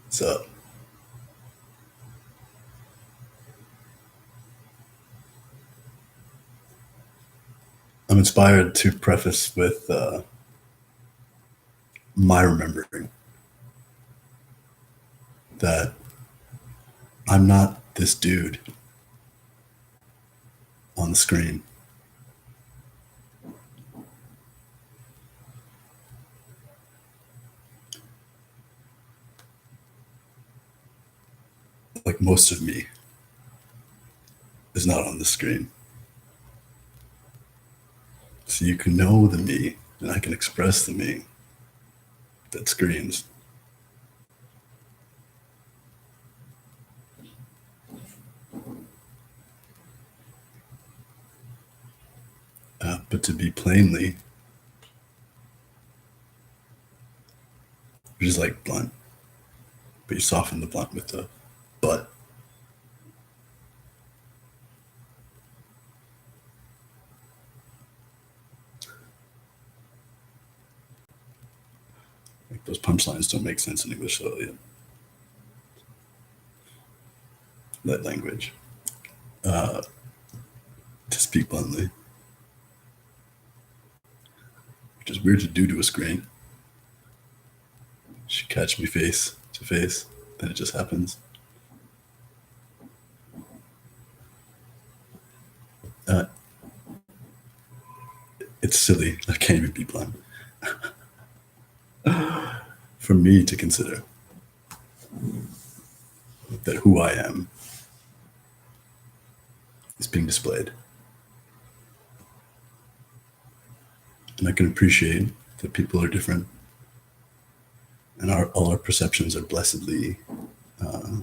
So I'm inspired to preface with my remembering that I'm not this dude on the screen. Like most of me is not on the screen. So you can know the me, and I can express the me that screens. But to be plainly, you're just like blunt, but you soften the blunt with the but. Like those punchlines don't make sense in English, so yeah, that language. Uh, to speak bluntly, which is weird to do to a screen. She catch me face to face, then it just happens. Uh, it's silly. I can't even be blunt. For me to consider that who I am is being displayed. And I can appreciate that people are different and all our perceptions are blessedly uh,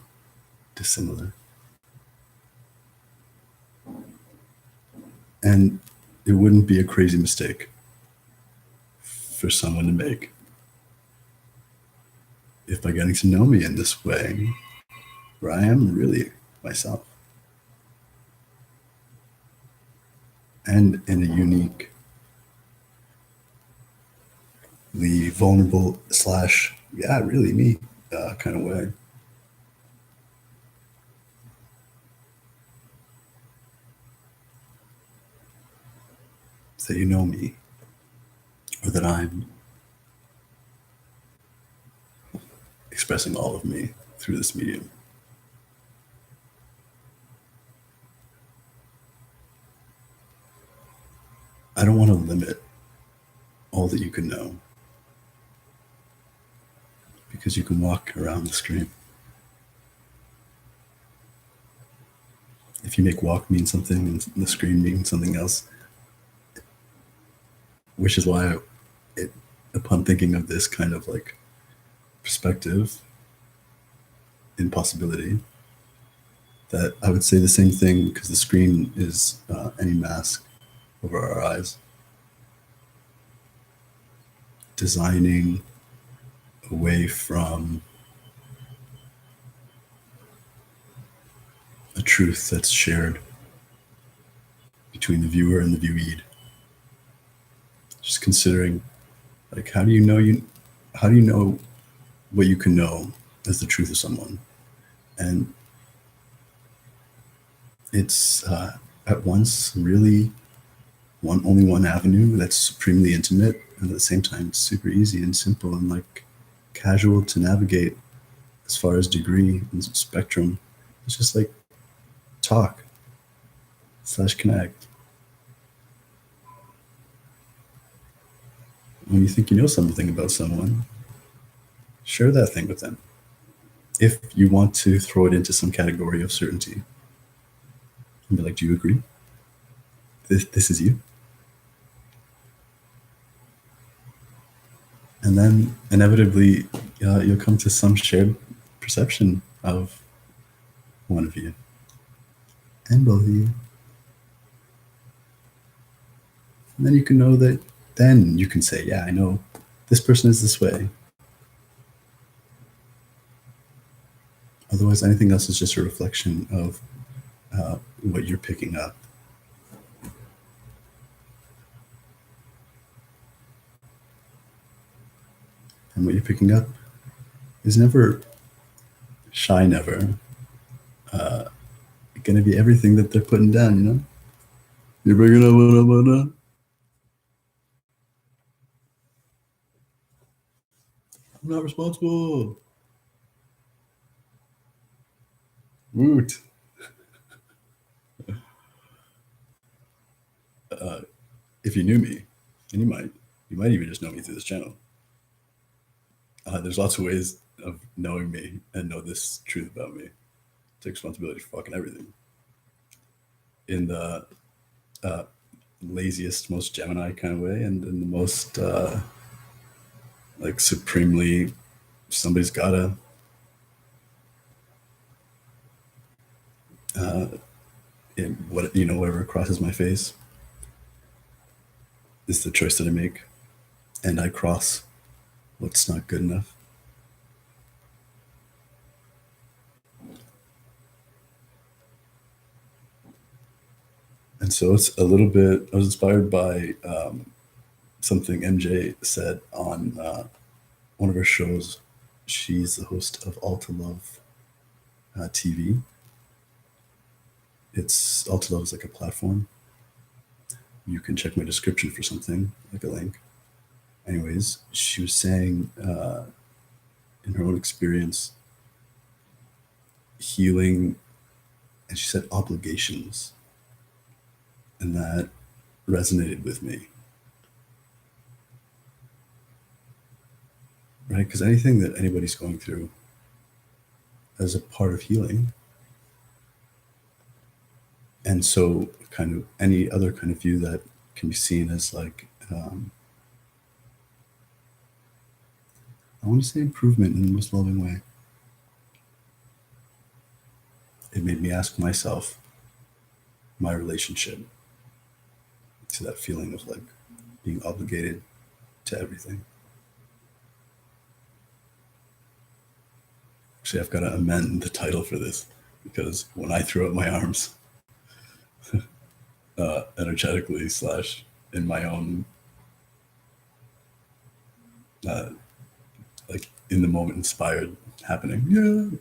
dissimilar. And it wouldn't be a crazy mistake for someone to make if by getting to know me in this way, where I am really myself and in a uniquely vulnerable slash, yeah, really me kind of way. That you know me or that I'm expressing all of me through this medium. I don't want to limit all that you can know because you can walk around the screen. If you make walk mean something and the screen mean something else, which is why it, upon thinking of this kind of like perspective in possibility, that I would say the same thing because the screen is any mask over our eyes, designing away from a truth that's shared between the viewer and the viewed. Just considering, like, how do you know what you can know as the truth of someone? And it's at once really only one avenue that's supremely intimate, and at the same time it's super easy and simple and like casual to navigate as far as degree and spectrum. It's just like talk slash connect. When you think you know something about someone, share that thing with them. If you want to throw it into some category of certainty and be like, do you agree? This is you. And then inevitably, you'll come to some shared perception of one of you and both of you. And then you can know that, then you can say, yeah, I know this person is this way. Otherwise, anything else is just a reflection of what you're picking up. And what you're picking up is never shy, never going to be everything that they're putting down, you know? You're bringing up what. I'm not responsible. Woot. If you knew me, and you might even just know me through this channel. There's lots of ways of knowing me and know this truth about me. Take responsibility for fucking everything. In the laziest, most Gemini kind of way, and in the most like supremely, somebody's gotta what, you know, whatever crosses my face is the choice that I make, and I cross what's not good enough. And so it's a little bit, I was inspired by something MJ said on one of her shows. She's the host of All to Love TV. It's All to Love is like a platform. You can check my description for something, like a link. Anyways, she was saying in her own experience, healing, and she said obligations. And that resonated with me. Right? Because anything that anybody's going through as a part of healing. And so, kind of any other kind of view that can be seen as like, I want to say improvement in the most loving way. It made me ask myself my relationship to that feeling of like being obligated to everything. Actually, I've got to amend the title for this, because when I threw up my arms energetically / in my own like in the moment inspired happening, yeah,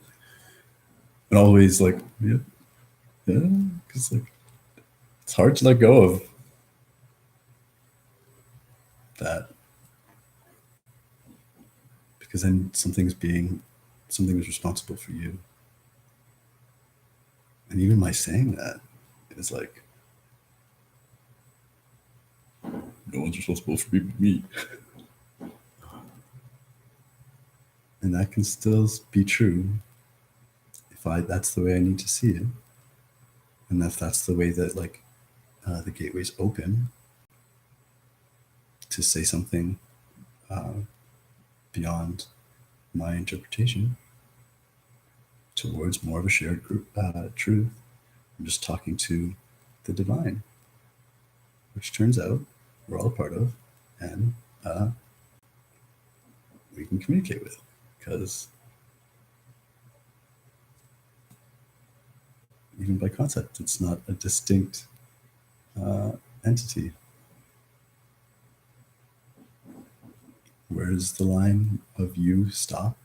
and always like, yeah, because like it's hard to let go of that, because then something is responsible for you. And even my saying that is like, no one's responsible for me. And that can still be true if that's the way I need to see it. And if that's the way that like the gateway's open to say something beyond my interpretation towards more of a shared group, truth. I'm just talking to the divine, which turns out we're all a part of, and we can communicate with, because even by concept, it's not a distinct entity. Where does the line of you stop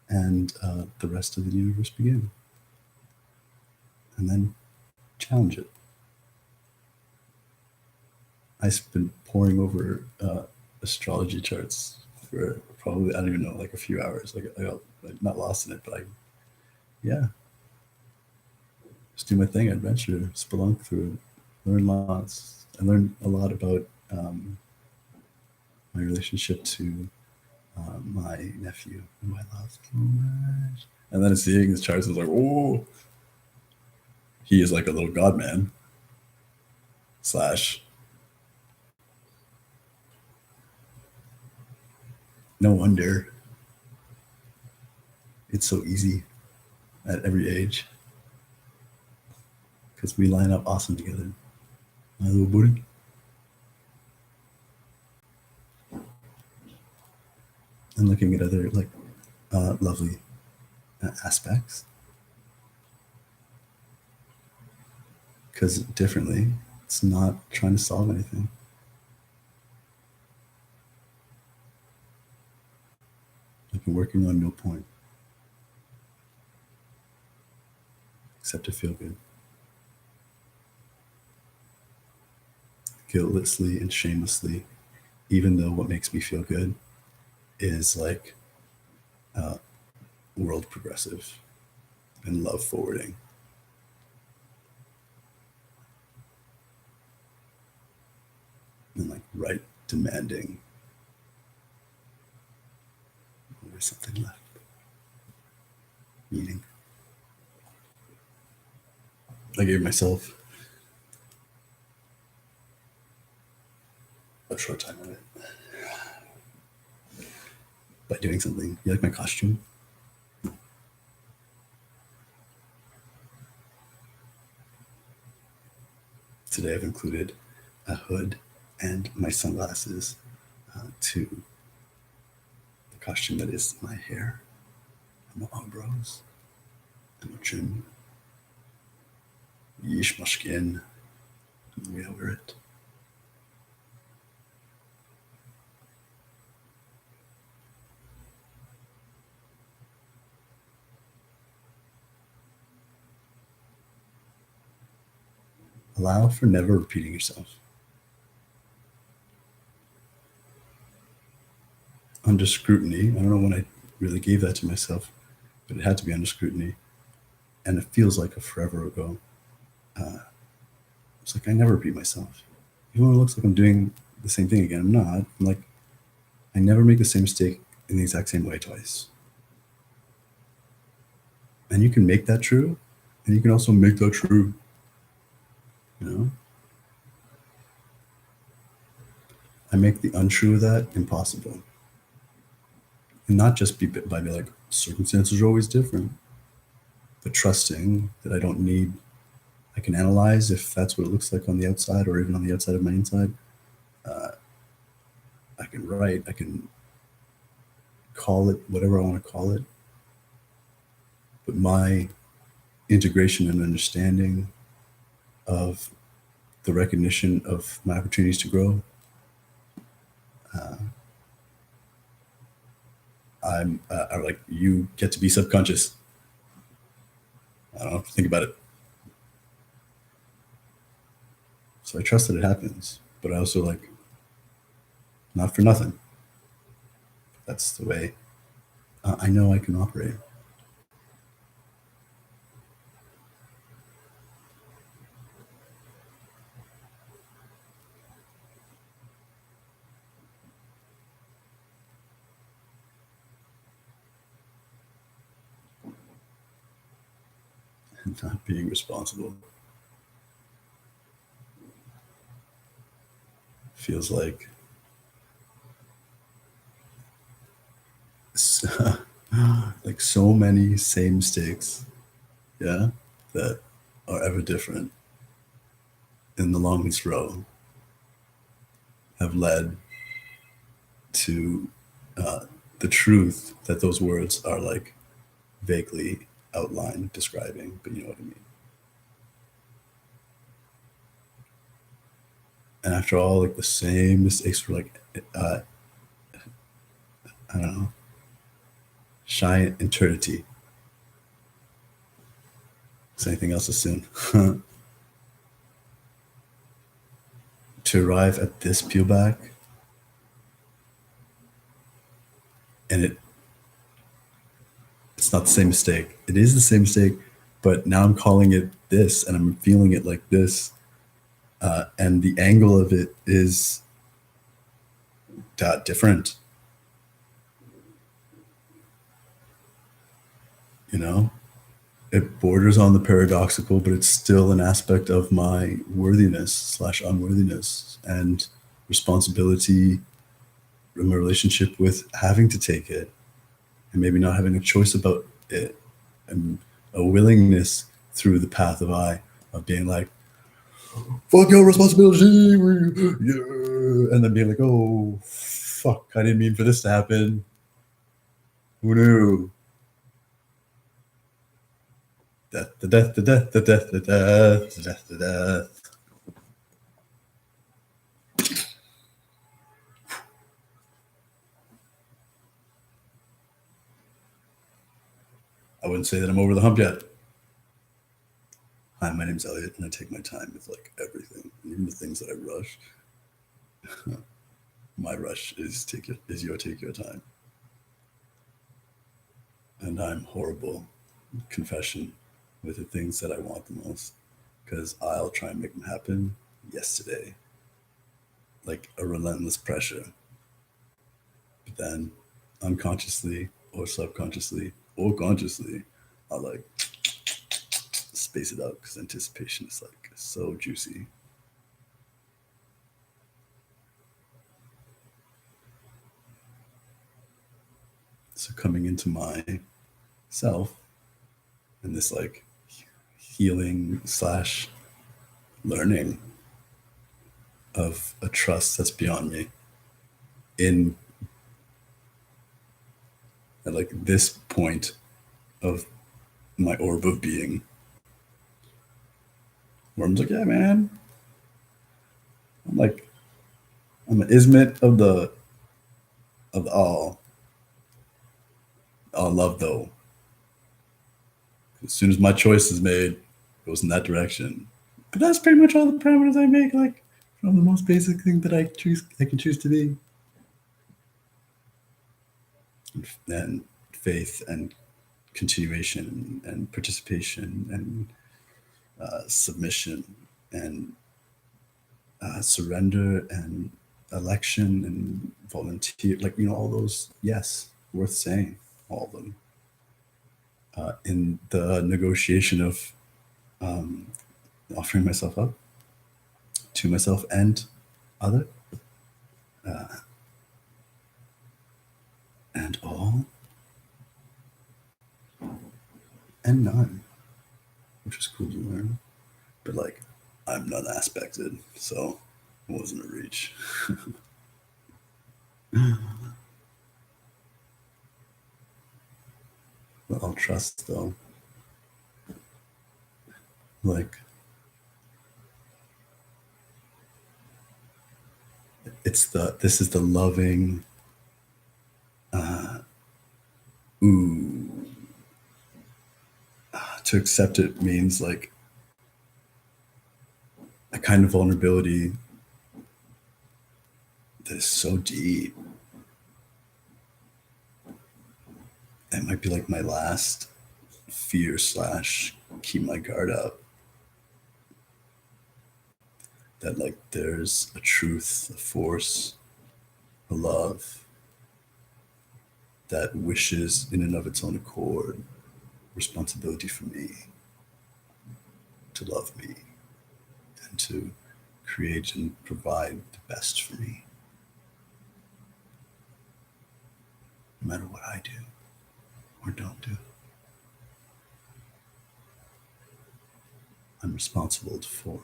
and the rest of the universe begin? And then challenge it. I've been poring over astrology charts for probably, I don't even know, like a few hours. Like I got like, not lost in it, but just do my thing, adventure, spelunk through it, learn lots. I learned a lot about my relationship to my nephew, who I love so much. And then seeing his charts, I was like, oh, he is like a little god man / no wonder it's so easy at every age, because we line up awesome together. My little buddy. And looking at other like lovely aspects, because differently, it's not trying to solve anything. and working on no point except to feel good. Guiltlessly and shamelessly, even though what makes me feel good is like world progressive and love forwarding. And like right demanding. There's something left. Meaning. I gave myself a short time of it by doing something. You like my costume? Today I've included a hood and my sunglasses to the costume that is my hair, and my eyebrows, and my chin. Yeesh, my skin, and the way I wear it. Allow for never repeating yourself. Under scrutiny, I don't know when I really gave that to myself, but it had to be under scrutiny. And it feels like a forever ago. It's like I never repeat myself. Even when it looks like I'm doing the same thing again, I'm not. I'm like, I never make the same mistake in the exact same way twice. And you can make that true, and you can also make that true. You know? I make the untrue of that impossible. And not just by being like, circumstances are always different, but trusting that I don't need, I can analyze if that's what it looks like on the outside or even on the outside of my inside. I can write, I can call it whatever I want to call it. But my integration and understanding of the recognition of my opportunities to grow, I'm like, you get to be subconscious. I don't have to think about it. So I trust that it happens, but I also like, not for nothing. That's the way I know I can operate. And not being responsible feels like like so many same mistakes, yeah, that are ever different in the longest row have led to the truth that those words are like vaguely outlined, describing, but you know what I mean. And after all, like the same mistakes were like, I don't know, shy eternity. Is anything else assume? To arrive at this peel back, and it's not the same mistake. It is the same mistake, but now I'm calling it this, and I'm feeling it like this, and the angle of it is different. You know, it borders on the paradoxical, but it's still an aspect of my worthiness / unworthiness and responsibility in my relationship with having to take it and maybe not having a choice about it, and a willingness through the path of being like, fuck your responsibility, yeah, and then being like, oh fuck, I didn't mean for this to happen. Who knew? Death, the death, the death, the death, the death, the death, the death. I wouldn't say that I'm over the hump yet. Hi, my name's Elliot, and I take my time with like everything, even the things that I rush. My rush is take your time, and I'm horrible. Confession with the things that I want the most, because I'll try and make them happen yesterday, like a relentless pressure. But then, unconsciously or subconsciously or consciously, I'll like space it out because anticipation is like so juicy. So coming into myself and this like healing slash learning of a trust that's beyond me in at like this point of my orb of being, where I'm like, yeah, man, I'm like, I'm an ismet of the all love though. As soon as my choice is made, it goes in that direction. But that's pretty much all the parameters I make, like from the most basic thing that I can choose to be. And faith and continuation and participation and submission and surrender and election and volunteer, like, you know, all those, yes, worth saying, all of them. In the negotiation of um, offering myself up to myself and other, and all and none, which is cool to learn. But like, I'm none aspected, so it wasn't a reach. But I'll trust though. Like, this is the loving, ooh, to accept it means like a kind of vulnerability that is so deep. It might be like my last fear slash keep my guard up. That like there's a truth, a force, a love that wishes in and of its own accord responsibility for me, to love me, and to create and provide the best for me, no matter what I do or don't do. I'm responsible for.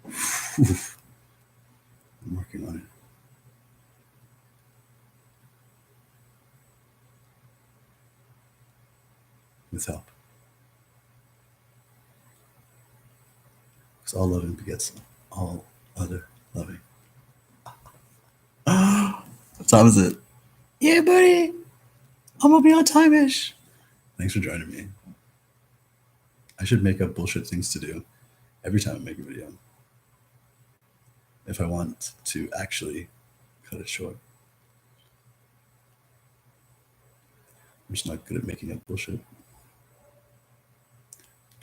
I'm working on it. With help. Because all loving begets all other loving. What time is it? Yeah, buddy. I'm gonna be on time-ish. Thanks for joining me. I should make up bullshit things to do every time I make a video, if I want to actually cut it short. I'm just not good at making up bullshit.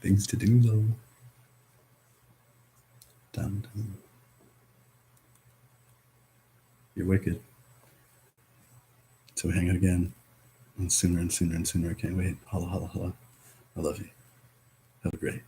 Things to do though. Dun, dun. You're wicked. So we hang out again. And sooner and sooner and sooner. I can't wait. Holla, holla, holla. I love you. Have a great